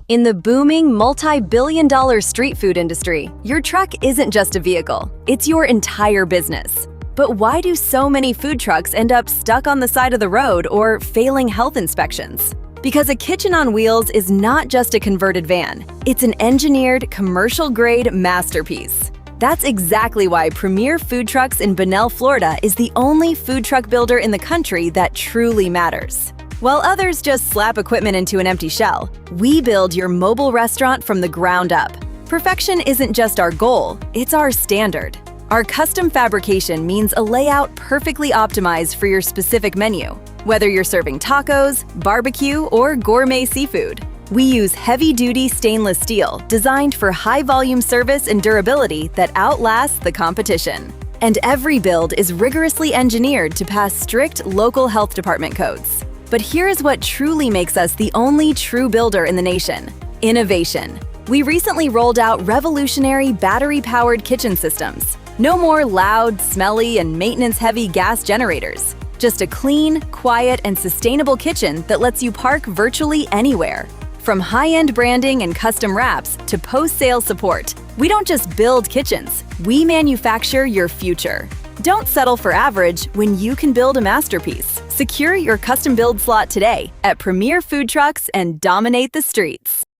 In the booming, multi-billion-dollar street food industry, your truck isn't just a vehicle, it's your entire business. But why do so many food trucks end up stuck on the side of the road or failing health inspections? Because a kitchen on wheels is not just a converted van, it's an engineered, commercial-grade masterpiece. That's exactly why Premier Food Trucks in Bunnell, Florida is the only food truck builder in the country that truly matters. While others just slap equipment into an empty shell, we build your mobile restaurant from the ground up. Perfection isn't just our goal, it's our standard. Our custom fabrication means a layout perfectly optimized for your specific menu, whether you're serving tacos, barbecue, or gourmet seafood. We use heavy-duty stainless steel designed for high-volume service and durability that outlasts the competition. And every build is rigorously engineered to pass strict local health department codes. But here's what truly makes us the only true builder in the nation: innovation. We recently rolled out revolutionary battery-powered kitchen systems. No more loud, smelly, and maintenance-heavy gas generators. Just a clean, quiet, and sustainable kitchen that lets you park virtually anywhere. From high-end branding and custom wraps to post-sale support, we don't just build kitchens, we manufacture your future. Don't settle for average when you can build a masterpiece. Secure your custom build slot today at Premier Food Trucks and dominate the streets.